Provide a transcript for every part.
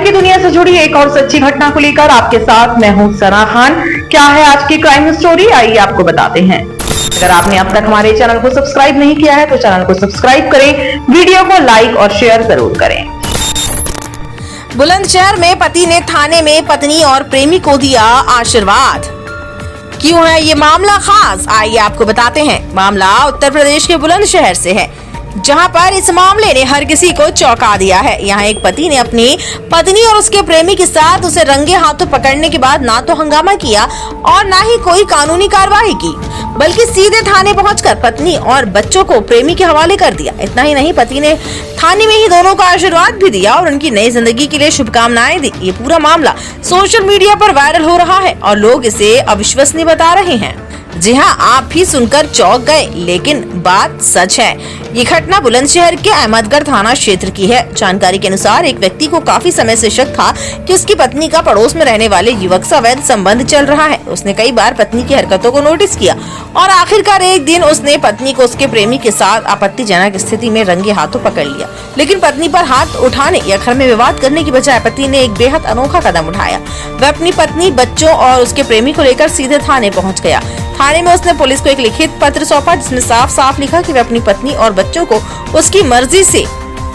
की दुनिया से जुड़ी एक और सच्ची घटना को लेकर आपके साथ मैं हूं सना खान। क्या है आज की क्राइम स्टोरी, आइए आपको बताते हैं। अगर आपने अब तक हमारे चैनल को सब्सक्राइब नहीं किया है तो चैनल को सब्सक्राइब करें, वीडियो को लाइक और शेयर जरूर करें। बुलंदशहर में पति ने थाने में पत्नी और प्रेमी को दिया आशीर्वाद। क्यों है ये मामला खास, आइए आपको बताते हैं। मामला उत्तर प्रदेश के बुलंदशहर से है, जहां पर इस मामले ने हर किसी को चौंका दिया है। यहाँ एक पति ने अपनी पत्नी और उसके प्रेमी के साथ उसे रंगे हाथों पकड़ने के बाद ना तो हंगामा किया और ना ही कोई कानूनी कार्रवाई की, बल्कि सीधे थाने पहुंचकर पत्नी और बच्चों को प्रेमी के हवाले कर दिया। इतना ही नहीं, पति ने थाने में ही दोनों को आशीर्वाद भी दिया और उनकी नई जिंदगी के लिए शुभकामनाएं दी। ये पूरा मामला सोशल मीडिया पर वायरल हो रहा है और लोग इसे अविश्वसनीय बता रहे हैं। जी हाँ, आप भी सुनकर चौंक गए, लेकिन बात सच है। ये घटना बुलंदशहर के अहमदगढ़ थाना क्षेत्र की है। जानकारी के अनुसार एक व्यक्ति को काफी समय से शक था कि उसकी पत्नी का पड़ोस में रहने वाले युवक से अवैध संबंध चल रहा है। उसने कई बार पत्नी की हरकतों को नोटिस किया और आखिरकार एक दिन उसने पत्नी को उसके प्रेमी के साथ आपत्तिजनक स्थिति में रंगे हाथों पकड़ लिया। लेकिन पत्नी पर हाथ उठाने या घर में विवाद करने की बजाय पति ने एक बेहद अनोखा कदम उठाया। वह अपनी पत्नी, बच्चों और उसके प्रेमी को लेकर सीधे थाने पहुँच गया। थाने में उसने पुलिस को एक लिखित पत्र सौंपा, जिसमें साफ साफ लिखा कि वह अपनी पत्नी और बच्चों को उसकी मर्जी से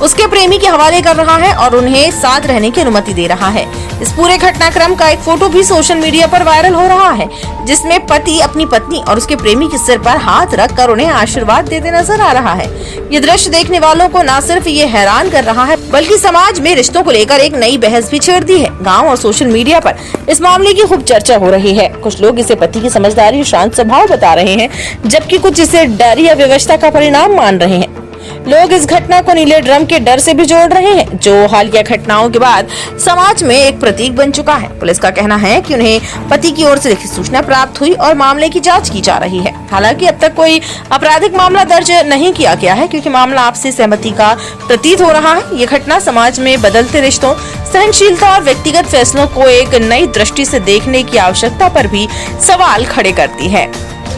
उसके प्रेमी के हवाले कर रहा है और उन्हें साथ रहने की अनुमति दे रहा है। इस पूरे घटनाक्रम का एक फोटो भी सोशल मीडिया पर वायरल हो रहा है, जिसमें पति अपनी पत्नी और उसके प्रेमी के सिर पर हाथ रखकर उन्हें आशीर्वाद देते नजर आ रहा है। ये दृश्य देखने वालों को न सिर्फ ये हैरान कर रहा है, बल्कि समाज में रिश्तों को लेकर एक नई बहस भी छेड़ दी है। गाँव और सोशल मीडिया पर इस मामले की खूब चर्चा हो रही है। कुछ लोग इसे पति की समझदारी और शांत स्वभाव बता रहे हैं, जबकि कुछ इसे डर या व्यवस्था का परिणाम मान रहे हैं। लोग इस घटना को नीले ड्रम के डर से भी जोड़ रहे हैं, जो हालिया घटनाओं के बाद समाज में एक प्रतीक बन चुका है। पुलिस का कहना है कि उन्हें पति की ओर से लिखित सूचना प्राप्त हुई और मामले की जांच की जा रही है। हालांकि अब तक कोई आपराधिक मामला दर्ज नहीं किया गया है, क्योंकि मामला आपसी सहमति का प्रतीत हो रहा है। ये घटना समाज में बदलते रिश्तों, सहनशीलता और व्यक्तिगत फैसलों को एक नई दृष्टि से देखने की आवश्यकता पर भी सवाल खड़े करती है।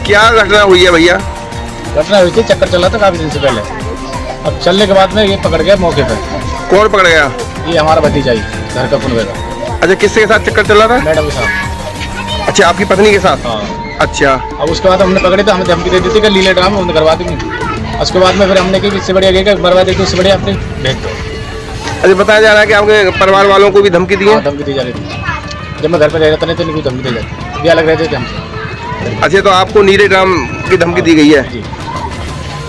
क्या घटना हुई है भैया? घटना हुई थी, चक्कर चला था काफी दिन से पहले। अब चलने के बाद में ये पकड़ गया मौके पर। कौन पकड़ गया? ये हमारा भतीजा ही, घर का पुनवे का। अच्छा, किसके साथ चक्कर चला था? मैडम के साथ। अच्छा, आपकी पत्नी के साथ? हाँ। अच्छा। अब उसके बाद हमने पकड़े तो हमें धमकी दे दी थी कि लीले ड्राम हमने करवा देंगे। उसके बाद में फिर हमने की इससे बढ़िया गया मरवा देते, उससे बढ़िया अपने भेज दो। अच्छा, बताया जा रहा है कि आपके परिवार वालों को भी धमकी दी है? धमकी दी जा रही थी। जब मैं घर पर रह रहता नहीं तो नहीं धमकी दी जाती, ये अलग रहते थे हमसे। अच्छा, तो आपको नीले ड्राम की धमकी दी गई है?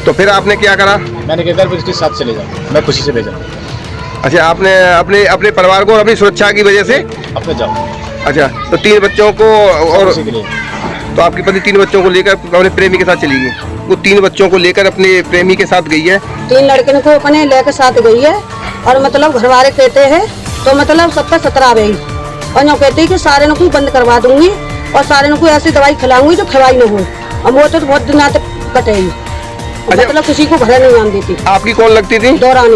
तो फिर आपने क्या करा? मैंने कहा घर पर इसके साथ चले जाओ, मैं खुशी से भेजा। अच्छा, आपने अपने परिवार को अपनी सुरक्षा की वजह से अपने जाओ। अच्छा, तो 3 बच्चों को और उसी के लिए। तो आपकी पत्नी 3 बच्चों को लेकर अपने प्रेमी के साथ चली गई। वो 3 बच्चों को लेकर अपने प्रेमी के साथ गई है। 3 लड़के को अपने लेकर साथ गई है और मतलब घर वाले कहते हैं तो मतलब सबका 17 गई और जो कहती है कि सारे को बंद करवा दूंगी और सारे को ऐसी दवाई खिलाऊंगी जो खिलाई न हो। अब वो तो बहुत दिन तक कटेगी। अच्छा, मतलब किसी को घर नहीं आने देती। आपकी कौन लगती थी? दौरानी।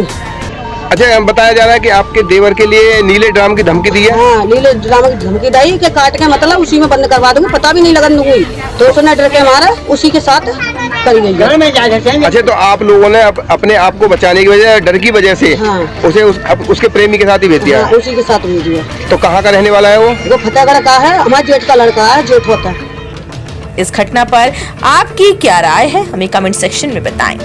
अच्छा, बताया जा रहा है कि आपके देवर के लिए नीले ड्राम की धमकी दी है? हाँ, नीले ड्राम की धमकी दी कि काट के मतलब उसी में बंद करवा दूंगी, पता भी नहीं लगन दूंगी। तो उसने डर के मारा, उसी के साथ करी गई है। अच्छा, तो आप लोगों ने अपने आप को बचाने की वजह, डर की वजह से उसे उसके प्रेमी के साथ ही भेज दिया? उसी के साथ भेज दिया। तो कहाँ का रहने वाला है वो? फतेहगढ़ का है, हमारे जेठ का लड़का है, जेठ होता है। इस घटना पर आपकी क्या राय है, हमें कमेंट सेक्शन में बताएं।